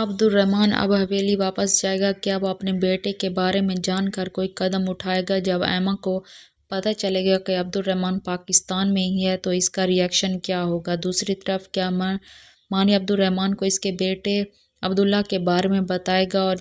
عبدالرحمن اب حویلی واپس جائے گا؟ کیا وہ اپنے بیٹے کے بارے میں جان کر کوئی قدم اٹھائے گا؟ جب ایما کو پتہ چلے گا کہ عبدالرحمن پاکستان میں ہی ہے تو اس کا ری ایکشن کیا ہوگا؟ دوسری طرف کیا مانی عبدالرحمن کو اس کے بیٹے عبداللہ کے بارے میں بتائے گا؟ اور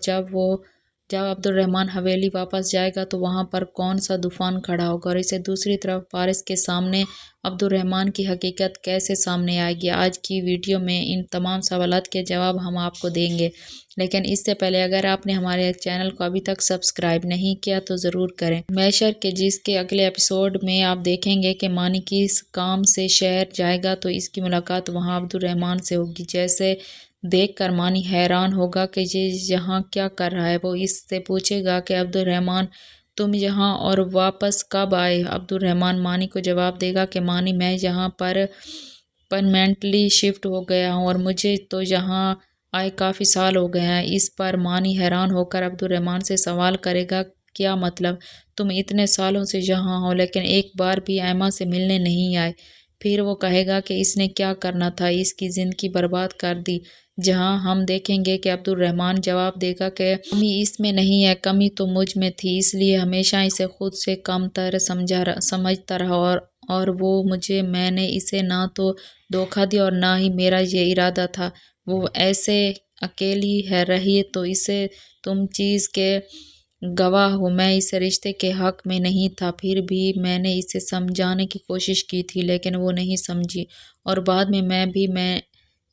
جب عبدالرحمن حویلی واپس جائے گا تو وہاں پر کون سا طوفان کھڑا ہوگا؟ اور اسے دوسری طرف پارس کے سامنے عبدالرحمن کی حقیقت کیسے سامنے آئے گی؟ آج کی ویڈیو میں ان تمام سوالات کے جواب ہم آپ کو دیں گے، لیکن اس سے پہلے اگر آپ نے ہمارے چینل کو ابھی تک سبسکرائب نہیں کیا تو ضرور کریں۔ میشر کے جس کے اگلے ایپیسوڈ میں آپ دیکھیں گے کہ مانی کس کام سے شہر جائے گا تو اس کی ملاقات وہاں عبدالرحمن سے ہوگی، جیسے دیکھ کر مانی حیران ہوگا کہ یہ یہاں کیا کر رہا ہے۔ وہ اس سے پوچھے گا کہ عبدالرحمن تم یہاں اور واپس کب آئے؟ عبدالرحمن مانی کو جواب دے گا کہ مانی میں یہاں پر پرماننٹلی شفٹ ہو گیا ہوں اور مجھے تو یہاں آئے کافی سال ہو گئے ہیں۔ اس پر مانی حیران ہو کر عبدالرحمن سے سوال کرے گا کیا مطلب؟ تم اتنے سالوں سے یہاں ہو لیکن ایک بار بھی ایما سے ملنے نہیں آئے؟ پھر وہ کہے گا کہ اس نے کیا کرنا تھا، اس کی زندگی برباد کر دی، جہاں ہم دیکھیں گے کہ عبدالرحمن جواب دے گا کہ کمی اس میں نہیں ہے، کمی تو مجھ میں تھی، اس لیے ہمیشہ اسے خود سے کم تر سمجھتا رہا اور وہ میں نے اسے نہ تو دھوکہ دیا اور نہ ہی میرا یہ ارادہ تھا، وہ ایسے اکیلی ہے رہی تو اسے تم چیز کے گواہ ہو، میں اس رشتے کے حق میں نہیں تھا، پھر بھی میں نے اسے سمجھانے کی کوشش کی تھی لیکن وہ نہیں سمجھی اور بعد میں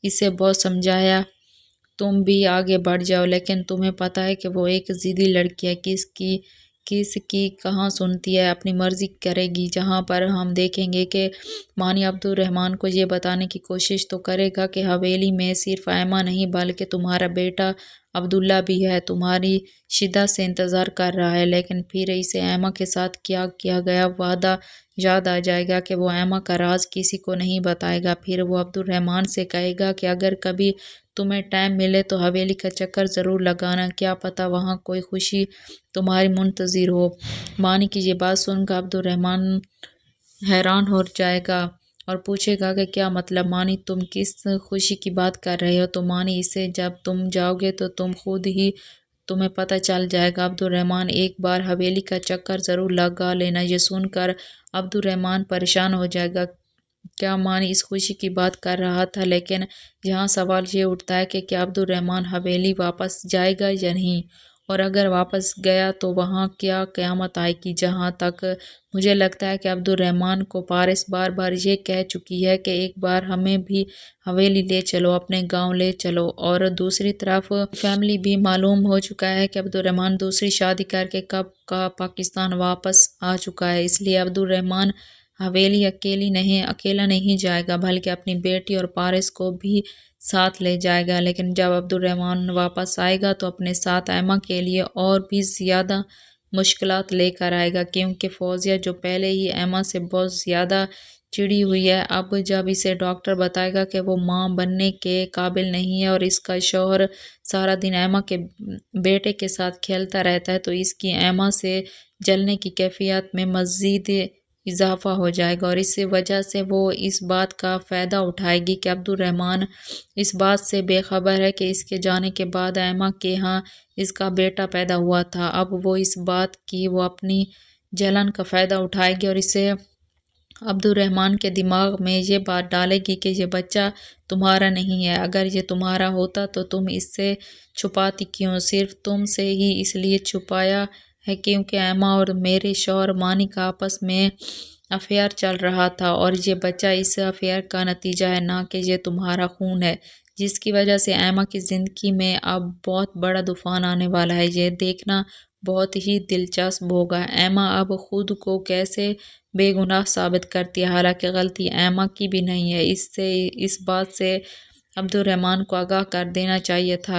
اسے بہت سمجھایا تم بھی آگے بڑھ جاؤ، لیکن تمہیں پتہ ہے کہ وہ ایک ضدی لڑکی ہے، کس کی کہاں سنتی ہے، اپنی مرضی کرے گی، جہاں پر ہم دیکھیں گے کہ مانی عبدالرحمن کو یہ بتانے کی کوشش تو کرے گا کہ حویلی میں صرف ایما نہیں بلکہ تمہارا بیٹا عبداللہ بھی ہے، تمہاری شدت سے انتظار کر رہا ہے، لیکن پھر اسے ایما کے ساتھ کیا گیا وعدہ یاد آ جائے گا کہ وہ ایما کا راز کسی کو نہیں بتائے گا۔ پھر وہ عبدالرحمن سے کہے گا کہ اگر کبھی تمہیں ٹائم ملے تو حویلی کا چکر ضرور لگانا، کیا پتہ وہاں کوئی خوشی تمہاری منتظر ہو۔ مانی کی یہ بات سن کر عبدالرحمن حیران ہو جائے گا اور پوچھے گا کہ کیا مطلب مانی، تم کس خوشی کی بات کر رہے ہو؟ تو مانی اسے جب تم جاؤ گے تو خود ہی تمہیں پتہ چل جائے گا۔ عبدالرحمن ایک بار حویلی کا چکر ضرور لگا لینا۔ یہ سن کر عبدالرحمن پریشان ہو جائے گا، کیا مانی اس خوشی کی بات کر رہا تھا؟ لیکن یہاں سوال یہ اٹھتا ہے کہ کیا عبدالرحمن حویلی واپس جائے گا یا نہیں، اور اگر واپس گیا تو وہاں کیا قیامت آئے گی؟ جہاں تک مجھے لگتا ہے کہ عبدالرحمن کو پارس بار بار یہ کہہ چکی ہے کہ ایک بار ہمیں بھی حویلی لے چلو، اپنے گاؤں لے چلو، اور دوسری طرف فیملی بھی معلوم ہو چکا ہے کہ عبدالرحمن دوسری شادی کر کے کب کا پاکستان واپس آ چکا ہے، اس لیے عبدالرحمن حویلی اکیلا نہیں جائے گا بلکہ اپنی بیٹی اور پارس کو بھی ساتھ لے جائے گا۔ لیکن جب عبدالرحمن واپس آئے گا تو اپنے ساتھ ایما کے لیے اور بھی زیادہ مشکلات لے کر آئے گا، کیونکہ فوزیہ جو پہلے ہی ایما سے بہت زیادہ چڑی ہوئی ہے، اب جب اسے ڈاکٹر بتائے گا کہ وہ ماں بننے کے قابل نہیں ہے اور اس کا شوہر سارا دن ایما کے بیٹے کے ساتھ کھیلتا رہتا ہے تو اس کی ایما سے جلنے کی کیفیت میں مزید اضافہ ہو جائے گا، اور اس وجہ سے وہ اس بات کا فائدہ اٹھائے گی کہ عبدالرحمن اس بات سے بے خبر ہے کہ اس کے جانے کے بعد ایما کے ہاں اس کا بیٹا پیدا ہوا تھا۔ اب وہ اس بات کی وہ اپنی جلن کا فائدہ اٹھائے گی اور اسے عبدالرحمن کے دماغ میں یہ بات ڈالے گی کہ یہ بچہ تمہارا نہیں ہے، اگر یہ تمہارا ہوتا تو تم اس سے چھپاتی کیوں؟ صرف تم سے ہی اس لیے چھپایا ہے کیونکہ ایما اور میرے شوہر مانی کا آپس میں افیئر چل رہا تھا، اور یہ بچہ اس افیئر کا نتیجہ ہے، نہ کہ یہ تمہارا خون ہے، جس کی وجہ سے ایما کی زندگی میں اب بہت بڑا طوفان آنے والا ہے۔ یہ دیکھنا بہت ہی دلچسپ ہوگا ایما اب خود کو کیسے بے گناہ ثابت کرتی ہے، حالانکہ غلطی ایما کی بھی نہیں ہے۔ اس بات سے عبدالرحمن کو آگاہ کر دینا چاہیے تھا،